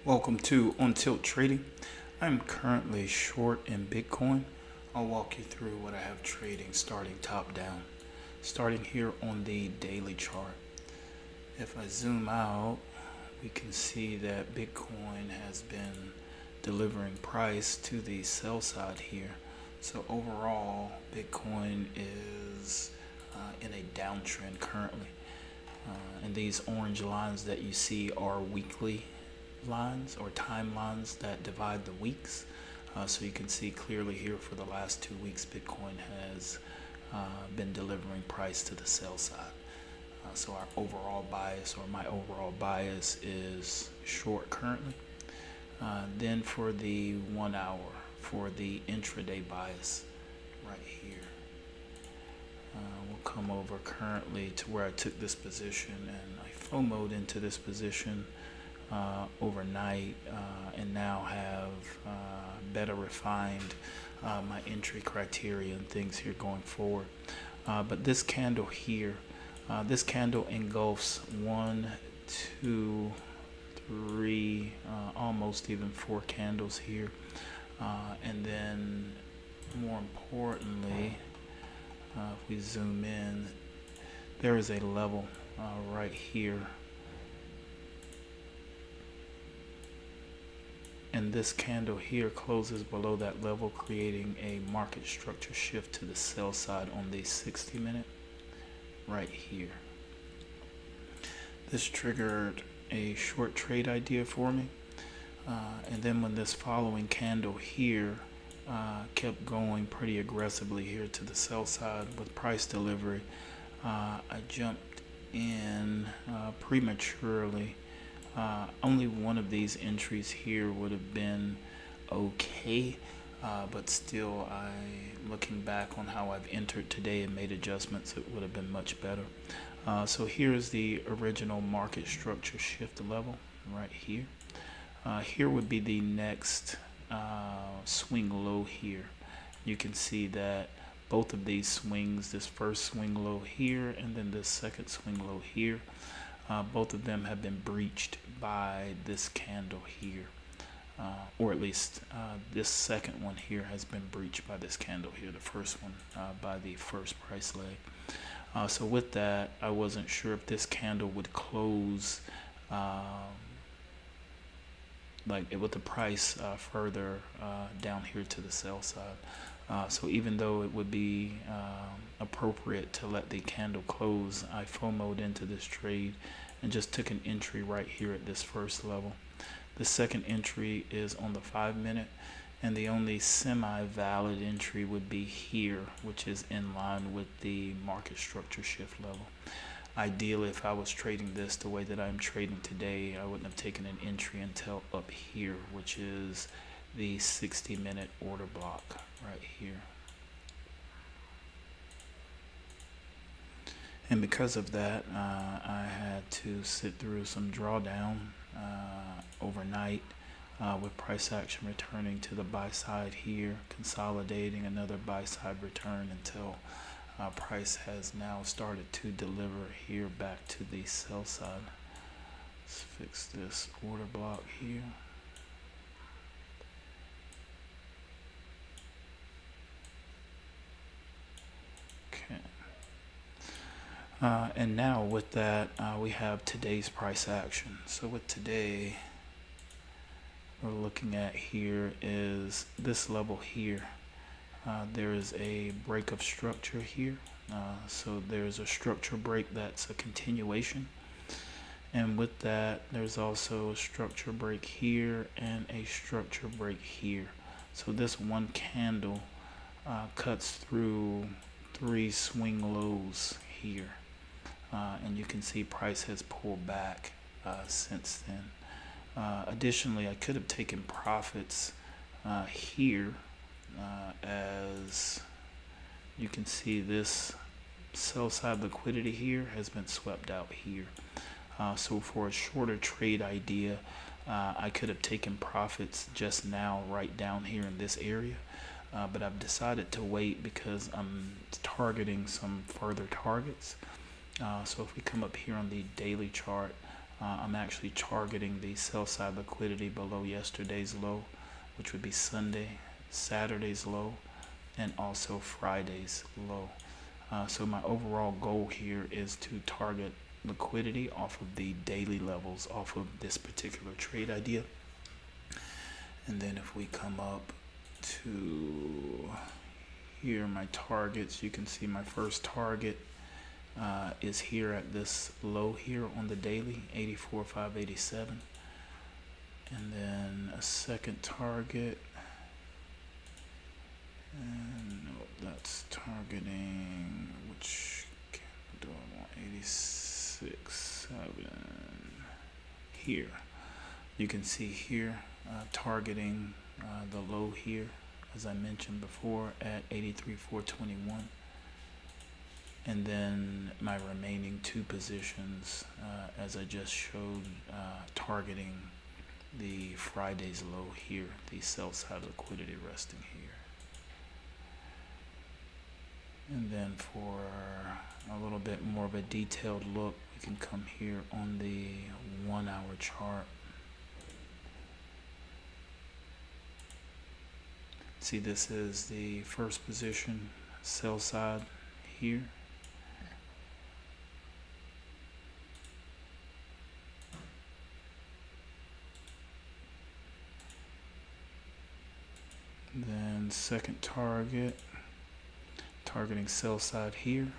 Welcome to On Tilt Trading. I'm currently short in Bitcoin. I'll walk you through what I have trading starting top down. Starting here on the daily chart. If I zoom out, we can see that Bitcoin has been delivering price to the sell side here. So overall, Bitcoin is in a downtrend currently. And these orange lines that you see are weekly lines or timelines that divide the weeks. So you can see clearly here for the last 2 weeks, Bitcoin has been delivering price to the sell side. So our overall bias, or my overall bias, is short currently. Then for the 1 hour, for the intraday bias right here, we'll come over currently to where I took this position and I FOMO'd into this position overnight, and now have better refined my entry criteria and things here going forward. But this candle here, this candle engulfs 1, 2, 3, almost even 4 candles here, and then more importantly, if we zoom in, there is a level right here. And this candle here closes below that level, creating a market structure shift to the sell side on the 60-minute right here. This triggered a short trade idea for me. And then when this following candle here kept going pretty aggressively here to the sell side with price delivery, I jumped in prematurely. Only one of these entries here would have been okay, but still, looking back on how I've entered today and made adjustments, it would have been much better. So here's the original market structure shift level right here. Here would be the next swing low here. You can see that both of these swings, this first swing low here and then this second swing low here, both of them have been breached by this candle here, or at least this second one here has been breached by this candle here, the first one by the first price leg. So with that, I wasn't sure if this candle would close like with the price further down here to the sell side. So even though it would be appropriate to let the candle close, I FOMO'd into this trade and just took an entry right here at this first level. The second entry is on the 5-minute, and the only semi-valid entry would be here, which is in line with the market structure shift level. Ideally, if I was trading this the way that I'm trading today, I wouldn't have taken an entry until up here, which is the 60-minute order block right here. And because of that, I had to sit through some drawdown overnight, with price action returning to the buy side here, consolidating another buy side return until price has now started to deliver here back to the sell side. Let's fix this order block here. Okay. And now with that, we have today's price action. So with today, we're looking at here is this level here. There is a break of structure here. So there's a structure break that's a continuation. And with that, there's also a structure break here and a structure break here. So this one candle cuts through 3 swing lows here. And you can see price has pulled back since then. Additionally, I could have taken profits here, as you can see this sell side liquidity here has been swept out here. So for a shorter trade idea, I could have taken profits just now right down here in this area, but I've decided to wait because I'm targeting some further targets. So if we come up here on the daily chart, I'm actually targeting the sell side liquidity below yesterday's low, which would be Sunday, Saturday's low, and also Friday's low. So my overall goal here is to target liquidity off of the daily levels off of this particular trade idea. And then if we come up to here, my targets, you can see my first target is here at this low here on the daily, 84,587. And then a second target, and no, that's targeting, which do I want? 86.7 here. You can see here targeting the low here, as I mentioned before, at 83,421. And then my remaining two positions, as I just showed, targeting the Friday's low here, the sell side liquidity resting here. And then for a little bit more of a detailed look, we can come here on the 1 hour chart. See, this is the first position, sell side here. Then second target, targeting sell side here.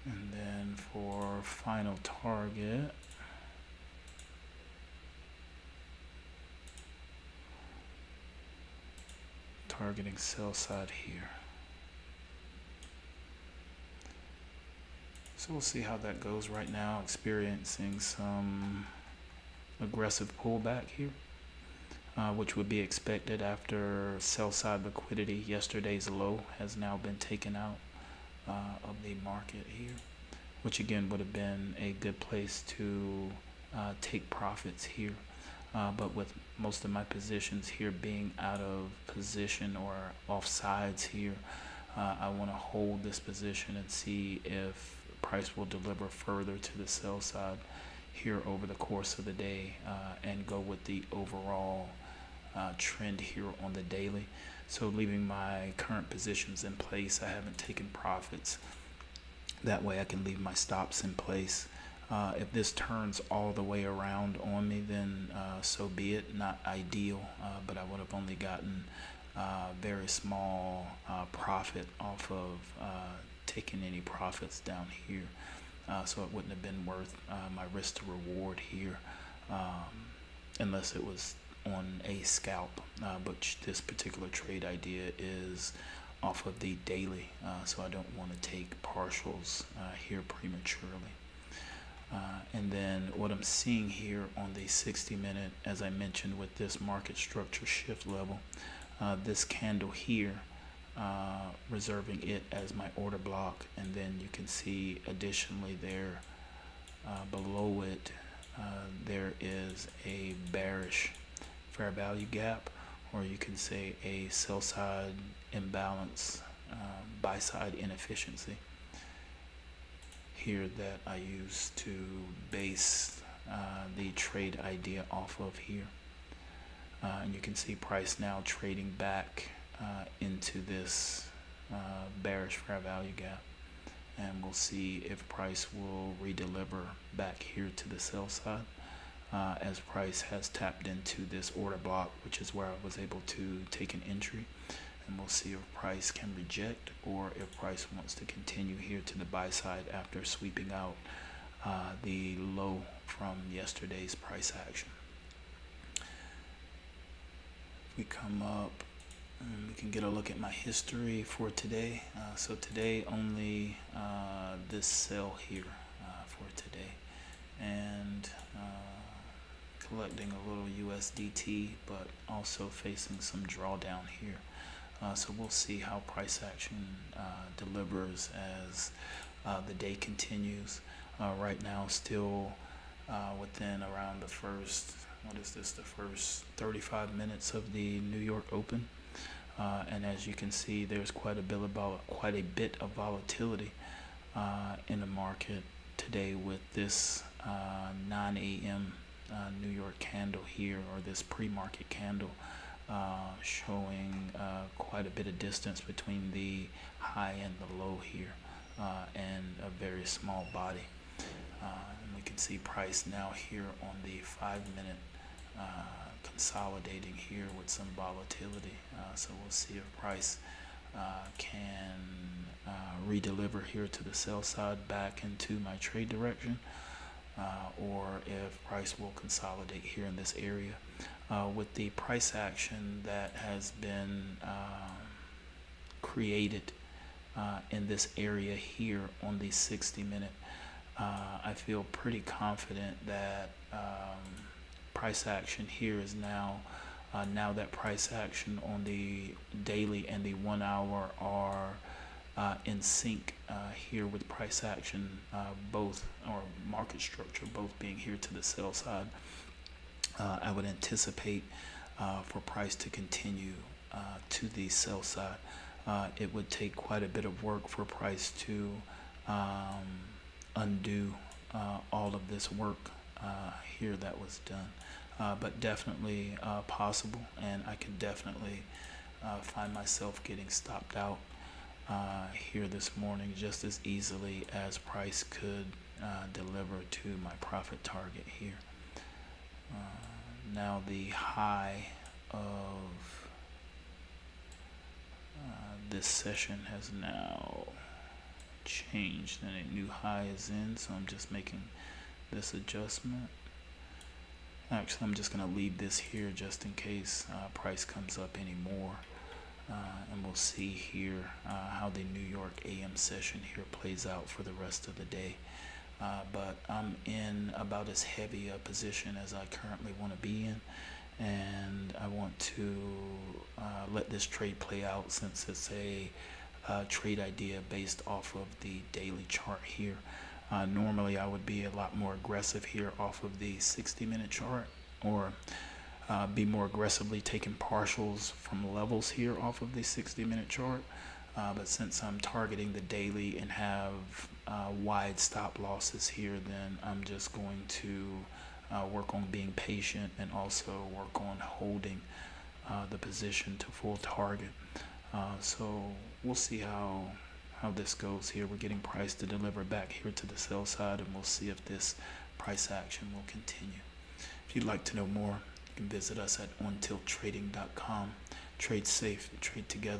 And then for final target, targeting sell side here. So we'll see how that goes. Right now, experiencing some aggressive pullback here, which would be expected after sell side liquidity. Yesterday's low has now been taken out of the market here, which again would have been a good place to take profits here. But with most of my positions here being out of position or offsides here, I want to hold this position and see if price will deliver further to the sell side here over the course of the day, and go with the overall trend here on the daily. So leaving my current positions in place, I haven't taken profits. That way I can leave my stops in place. If this turns all the way around on me, then so be it. Not ideal, but I would have only gotten very small profit off of taking any profits down here. So it wouldn't have been worth my risk to reward here, unless it was on a scalp. But this particular trade idea is off of the daily, so I don't want to take partials here prematurely. And then what I'm seeing here on the 60-minute, as I mentioned with this market structure shift level, this candle here, reserving it as my order block, and then you can see additionally there below it there is a bearish fair value gap, or you can say a sell side imbalance, buy side inefficiency here that I use to base the trade idea off of here. And you can see price now trading back into this bearish fair value gap, and we'll see if price will redeliver back here to the sell side, as price has tapped into this order block, which is where I was able to take an entry. And we'll see if price can reject, or if price wants to continue here to the buy side after sweeping out the low from yesterday's price action. If we come up, we can get a look at my history for today. So today only this sell here for today, and collecting a little USDT, but also facing some drawdown here. So we'll see how price action delivers as the day continues. Right now, still within around the first, the first 35 minutes of the New York Open. And as you can see, there's quite a bit of volatility in the market today with this 9 a.m. New York candle here, or this pre-market candle, showing quite a bit of distance between the high and the low here, and a very small body. And we can see price now here on the 5-minute, consolidating here with some volatility. So we'll see if price can redeliver here to the sell side back into my trade direction, or if price will consolidate here in this area. With the price action that has been created in this area here on the 60-minute, I feel pretty confident that price action here is now that price action on the daily and the 1 hour are in sync here with price action, both, or market structure both being here to the sell side. I would anticipate for price to continue to the sell side. It would take quite a bit of work for price to undo all of this work here that was done, but definitely possible, and I can definitely find myself getting stopped out here this morning just as easily as price could deliver to my profit target here. Now the high of this session has now changed and a new high is in, so I'm just making this adjustment. Actually, I'm just going to leave this here just in case price comes up any more, and we'll see here how the New York AM session here plays out for the rest of the day. But I'm in about as heavy a position as I currently want to be in, and I want to let this trade play out, since it's a trade idea based off of the daily chart here. Normally I would be a lot more aggressive here off of the 60-minute chart, or be more aggressively taking partials from levels here off of the 60-minute chart. But since I'm targeting the daily and have wide stop losses here, then I'm just going to work on being patient and also work on holding the position to full target. So we'll see how this goes here. We're getting price to deliver back here to the sell side, and we'll see if this price action will continue. If you'd like to know more, you can visit us at ontilttrading.com. Trade safe, trade together.